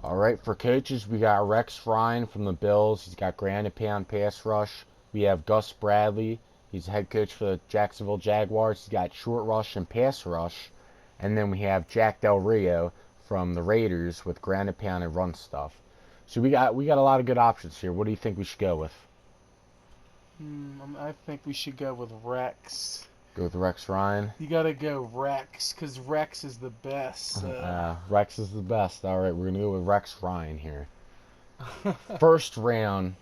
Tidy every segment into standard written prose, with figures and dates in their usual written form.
All right, for coaches, we got Rex Ryan from the Bills. He's got ground and pound pass rush. We have Gus Bradley. He's head coach for the Jacksonville Jaguars. He's got short rush and pass rush. And then we have Jack Del Rio from the Raiders with ground and pound and run stuff. So we got a lot of good options here. What do you think we should go with? I think we should go with Rex. Go with Rex Ryan. You gotta go Rex, because Rex is the best. Rex is the best. All right, we're gonna go with Rex Ryan here. First round.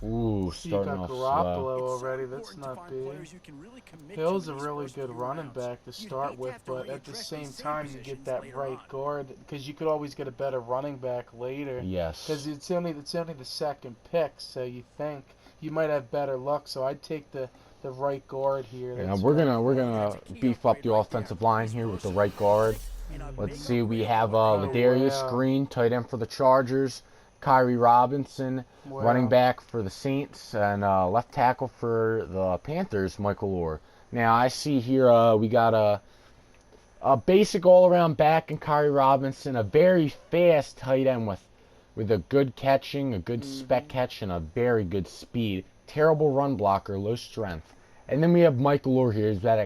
Ooh, See, starting you got off Garoppolo slow. already. That's not big. Hill's a really good running back to start with, but at the same time, you get that right guard because you could always get a better running back later. Yes. Because it's only the second pick, so you think you might have better luck. So I'd take the right guard here. And we're gonna beef up the offensive line here with the right guard. Let's see, we have Ladarius Green, tight end for the Chargers, Kyrie Robinson, running back for the Saints, and left tackle for the Panthers, Michael Orr. Now I see here we got a basic all-around back in Kyrie Robinson, a very fast tight end with a good catching, a good spec catch, and a very good speed. Terrible run blocker, low strength. And then we have Michael Orr here. He's got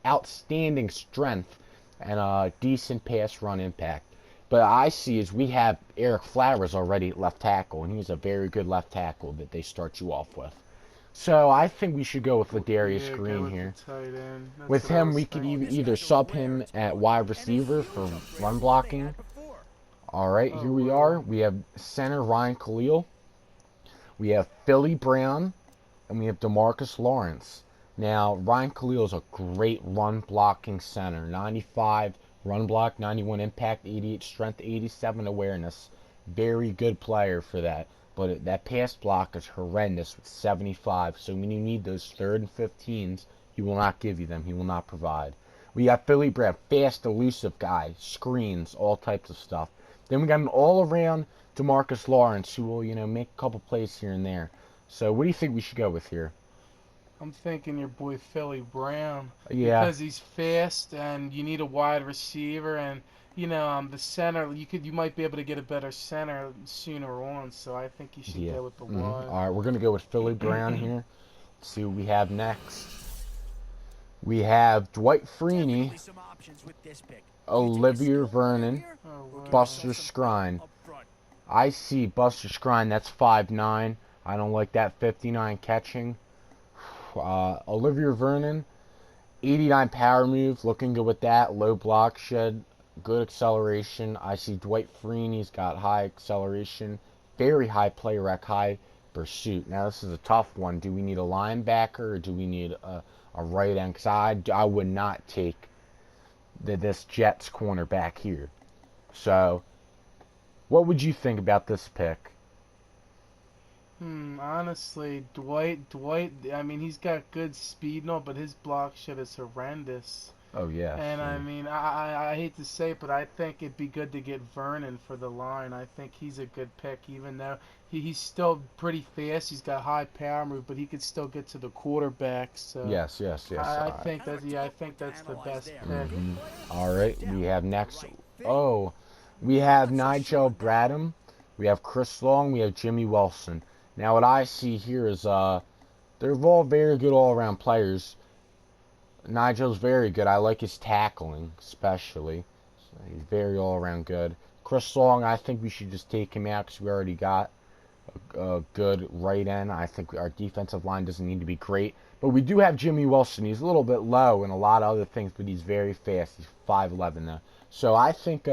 outstanding strength and a decent pass run impact. But I see is we have Eric Flowers already at left tackle, and he's a very good left tackle that they start you off with. So I think we should go with Ladarius Green here. With him, we could either sub him at wide receiver for run blocking. All right, here we are. We have center Ryan Khalil. We have Philly Brown, and we have DeMarcus Lawrence. Now, Ryan Khalil is a great run blocking center. 95 run block, 91 impact, 88 strength, 87 awareness. Very good player for that. But that pass block is horrendous with 75. So when you need those 3rd and 15s, he will not give you them. He will not provide. We got Philly Brown, fast, elusive guy, screens, all types of stuff. Then we got an all-around DeMarcus Lawrence who will, make a couple plays here and there. So what do you think we should go with here? I'm thinking your boy Philly Brown. Yeah. Because he's fast and you need a wide receiver and the center you might be able to get a better center sooner on, so I think you should go with the wide. Alright, we're gonna go with Philly Brown here. Let's see what we have next. We have Dwight Freeney, Olivier Vernon, Buster Skrine. I see Buster Skrine, that's 5'9". I don't like that 59 catching. Olivier Vernon, 89 power move, looking good with that. Low block shed, good acceleration. I see Dwight Freeney's got high acceleration, very high play rec, high pursuit. Now this is a tough one. Do we need a linebacker or do we need a right end? Because I would not take this Jets cornerback here. So, what would you think about this pick? Honestly, Dwight, I mean, he's got good speed and all, but his block shit is horrendous. Oh, yeah. And, I mean, I hate to say it, but I think it'd be good to get Vernon for the line. I think he's a good pick, even though he's still pretty fast. He's got high power move, but he could still get to the quarterback. So Yes. I think that's the best pick. All right, we have next. Oh, we have Nigel Bradham. We have Chris Long. We have Jimmy Wilson. Now, what I see here is they're all very good all-around players. Nigel's very good. I like his tackling, especially. So he's very all-around good. Chris Long, I think we should just take him out because we already got a good right end. I think our defensive line doesn't need to be great. But we do have Jimmy Wilson. He's a little bit low in a lot of other things, but he's very fast. He's 5'11" though. So I think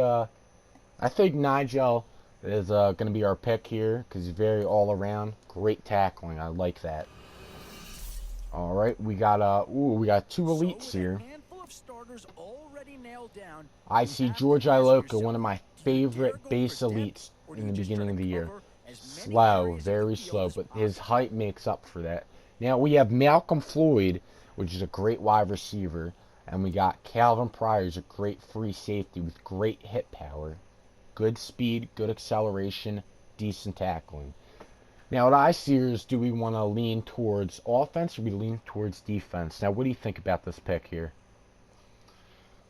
Nigel is going to be our pick here because he's very all-around. Great tackling. I like that. All right, we got two elites here. I see George Iloka, one of my favorite base elites in the beginning of the year. Slow, very slow, but his height makes up for that. Now we have Malcolm Floyd, which is a great wide receiver, and we got Calvin Pryor, who's a great free safety with great hit power. Good speed, good acceleration, decent tackling. Now, what I see is, do we want to lean towards offense or we lean towards defense? Now, what do you think about this pick here?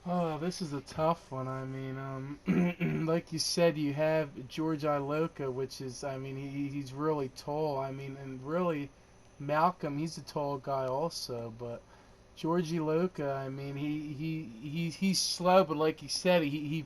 Oh, this is a tough one. I mean, like you said, you have George Iloka, which is, I mean, he's really tall. I mean, and really, Malcolm, he's a tall guy also. But George Iloka, I mean, he's slow, but like you said, he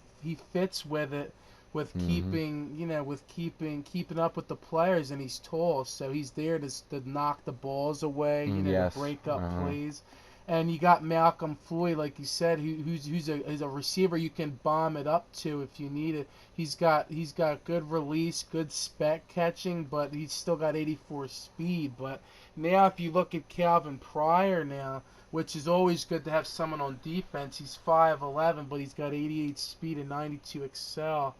fits with it, with Mm-hmm. keeping, with keeping up with the players, and he's tall, so he's there to knock the balls away, to Yes. break up Uh-huh. plays. And you got Malcolm Floyd, like you said, who's a receiver you can bomb it up to if you need it. He's got good release, good spec catching, but he's still got 84 speed. But now if you look at Calvin Pryor now, which is always good to have someone on defense. He's 5'11", but he's got 88 speed and 92 excel,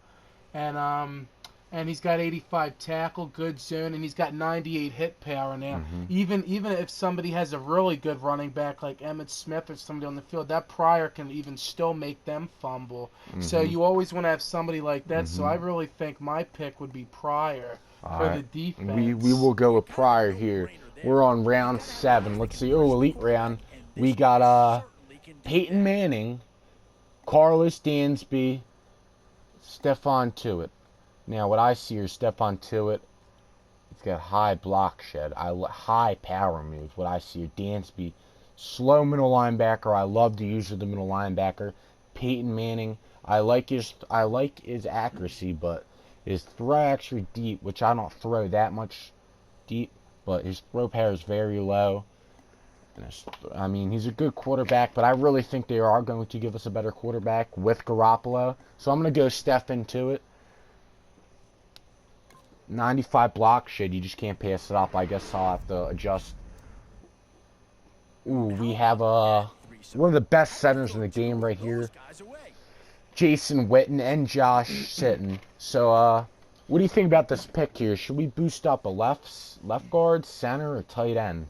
and he's got 85 tackle, good zone, and he's got 98 hit power now. Mm-hmm. Even if somebody has a really good running back like Emmitt Smith or somebody on the field, that Pryor can even still make them fumble. So Mm-hmm. you always want to have somebody like that. So Mm-hmm. I really think my pick would be Pryor All for right. the We defense. will go with Pryor here. We're on round 7. Let's see. Oh, elite round. We got Peyton Manning, Carlos Dansby, Stephon Tuitt. Now, what I see is Stephon Tuitt. He's got high block shed. High power moves. What I see is Dansby, slow middle linebacker. I love to use the middle linebacker. Peyton Manning. I like his accuracy, but his throw actually deep, which I don't throw that much deep, but his throw power is very low. I mean, he's a good quarterback, but I really think they are going to give us a better quarterback with Garoppolo. So I'm going to go Stephen Tuitt. 95 block shit. You just can't pass it up. I guess I'll have to adjust. Ooh, we have one of the best centers in the game right here. Jason Witten and Josh Sitton. So, what do you think about this pick here? Should we boost up a left guard, center, or tight end?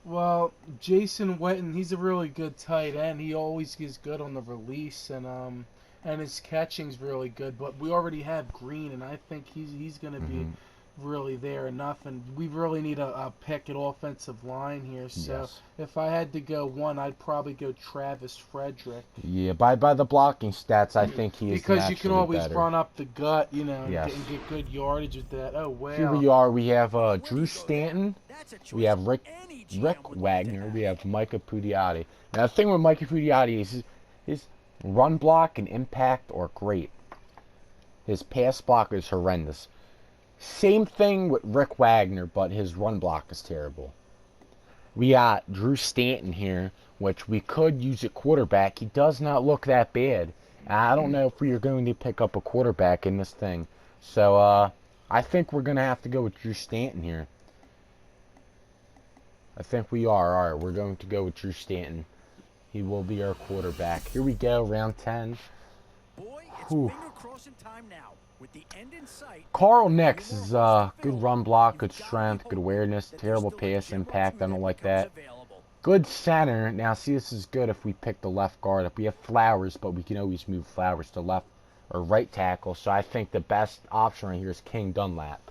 Well, Jason Witten, he's a really good tight end. He always gets good on the release, and his catching's really good. But we already have Green, and I think he's going to be Mm-hmm. really there enough. And we really need a pick at offensive line here. So Yes. if I had to go one, I'd probably go Travis Frederick. Yeah, by the blocking stats, I think he is Because you can naturally always better. run up the gut, Yes. and get good yardage with that. Oh, Here wow. we are. We have Drew Stanton. We have Rick Wagner. We have Micah Pudiati. Now the thing with Micah Pudiati is his run block and impact are great. His pass block is horrendous. Same thing with Rick Wagner, but his run block is terrible. We got Drew Stanton here, which we could use at quarterback. He does not look that bad. I don't know if we are going to pick up a quarterback in this thing. So, I think we're going to have to go with Drew Stanton here. I think we are. All right, we're going to go with Drew Stanton. He will be our quarterback. Here we go, round 10. Whew. Carl Nix is good run block, good strength, good awareness, terrible pass impact. I don't like that. Good center. Now, see, this is good if we pick the left guard. If we have Flowers, but we can always move Flowers to left or right tackle. So I think the best option right here is King Dunlap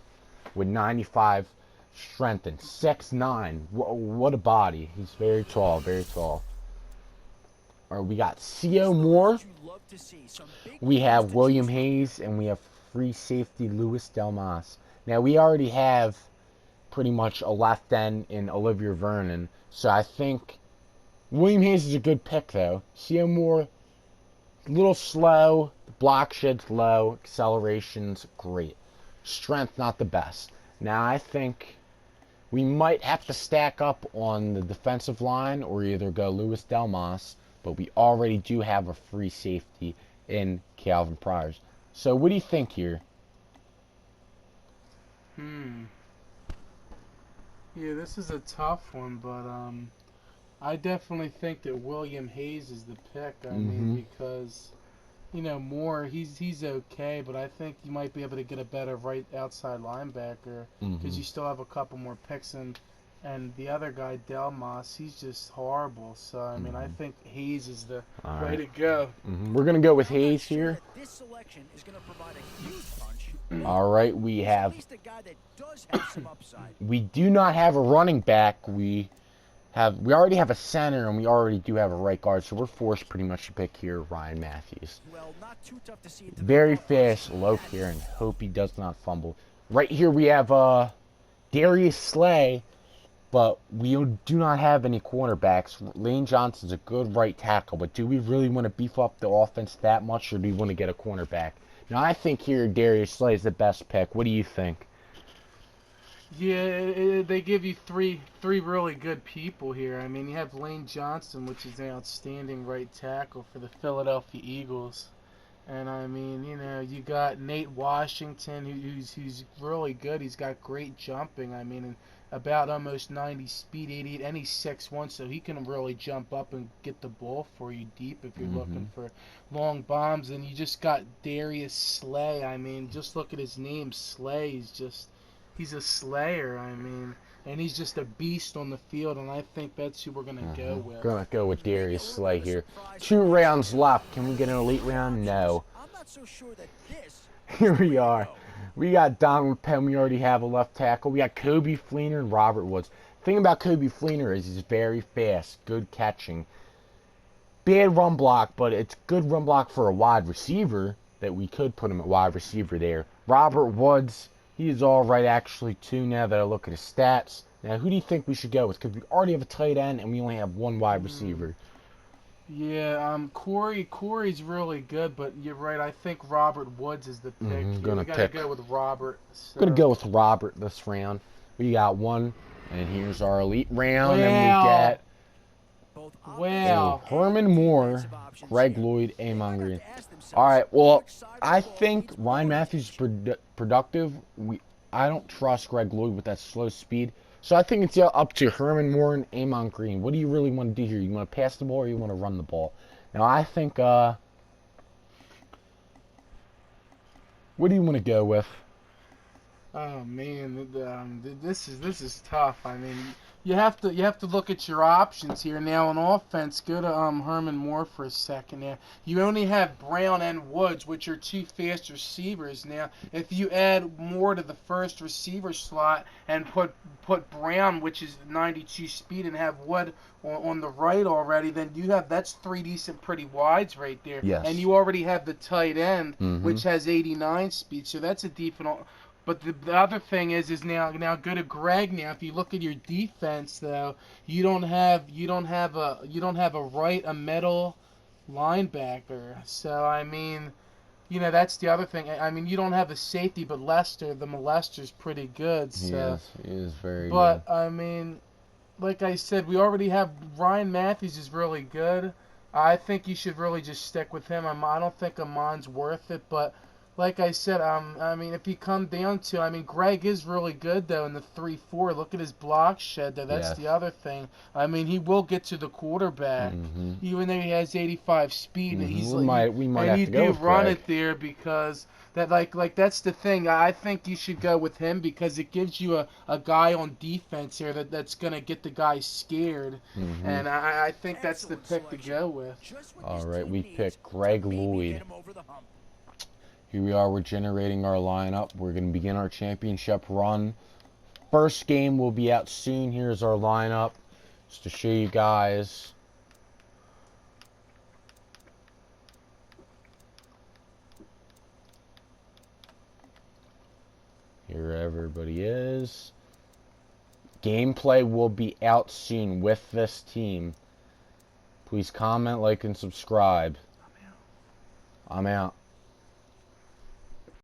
with 95 strength and 6'9". What a body. He's very tall, very tall. All right, we got C.O. Moore. We have William Hayes, and we have free safety Louis Delmas. Now, we already have pretty much a left end in Olivier Vernon, so I think William Hayes is a good pick, though. C.O. Moore, a little slow, block shed's low, acceleration's great. Strength, not the best. Now, I think we might have to stack up on the defensive line or either go Louis Delmas, but we already do have a free safety in Calvin Pryor. So what do you think here? Yeah, this is a tough one, but I definitely think that William Hayes is the pick. I Mm-hmm. mean, because Moore, he's okay, but I think you might be able to get a better right outside linebacker because Mm-hmm. you still have a couple more picks, and the other guy Delmas, he's just horrible. So I mean, I Mm-hmm. think Hayes is the All way right. to go. Mm-hmm. We're gonna go with Hayes here. All right. We do not have a running back. We we already have a center and we already do have a right guard, so we're forced pretty much to pick here Ryan Matthews. Very fast, low care, and hope he does not fumble. Right here we have Darius Slay, but we do not have any cornerbacks. Lane Johnson's a good right tackle, but do we really want to beef up the offense that much, or do we want to get a cornerback? Now, I think here Darius Slay is the best pick. What do you think? Yeah, they give you three really good people here. I mean, you have Lane Johnson, which is an outstanding right tackle for the Philadelphia Eagles. And I mean, you know, you got Nate Washington, who's really good. He's got great jumping. I mean, and about almost 90 speed, 88, and he's 6'1", so he can really jump up and get the ball for you deep if you're looking for long bombs. And you just got Darius Slay. I mean, just look at his name, Slay. He's a slayer. I mean, and he's just a beast on the field, and I think that's who we're going to go with. Gonna go with Darius Slay here. 2 rounds left. Can we get an elite round? No. Here we are. We got Donald Penn. We already have a left tackle. We got Kobe Fleener and Robert Woods. The thing about Kobe Fleener is he's very fast, good catching. Bad run block, but it's good run block for a wide receiver that we could put him at wide receiver there. Robert Woods, he is all right actually too now that I look at his stats. Now, who do you think we should go with? Because we already have a tight end and we only have 1 wide receiver. Yeah, Corey's really good, but you're right. I think Robert Woods is the pick. We gotta go with Robert. So. Gonna go with Robert this round. We got 1, and here's our elite round, and we get Herman Moore, Greg Lloyd, Amon Green. All right, well, I think Ryan Matthews is productive. I don't trust Greg Lloyd with that slow speed. So I think it's up to Herman Moore and Amon Green. What do you really want to do here? You want to pass the ball or you want to run the ball? Now, I think, what do you want to go with? Oh man, this is tough. I mean, you have to look at your options here now on offense. Go to Herman Moore for a second there. You only have Brown and Woods, which are 2 fast receivers. Now, if you add Moore to the first receiver slot and put Brown, which is 92 speed, and have Wood on the right already, then that's 3 decent pretty wides right there. Yes. And you already have the tight end, which has 89 speed, so that's a decent. But the other thing is now go to Greg. Now, if you look at your defense, though, you don't have a middle linebacker. So I mean, you know, that's the other thing. I mean, you don't have a safety, but the molester's pretty good. So He is very but good. I mean, like I said, we already have Ryan Matthews is really good. I think you should really just stick with him. I don't think Amon's worth it, but. Like I said, I mean, if you come down to, I mean, Greg is really good, though, in the 3-4. Look at his block shed, though. That's the other thing. I mean, he will get to the quarterback, even though he has 85 speed. And we might have to go with run Greg. it there because that, like that's the thing. I think you should go with him because it gives you a guy on defense here that's going to get the guy scared. And I think that's the pick to go with. All right, we pick Greg Lloyd. Here we are, we're generating our lineup. We're going to begin our championship run. First game will be out soon. Here's our lineup, just to show you guys. Here everybody is. Gameplay will be out soon with this team. Please comment, like, and subscribe. I'm out.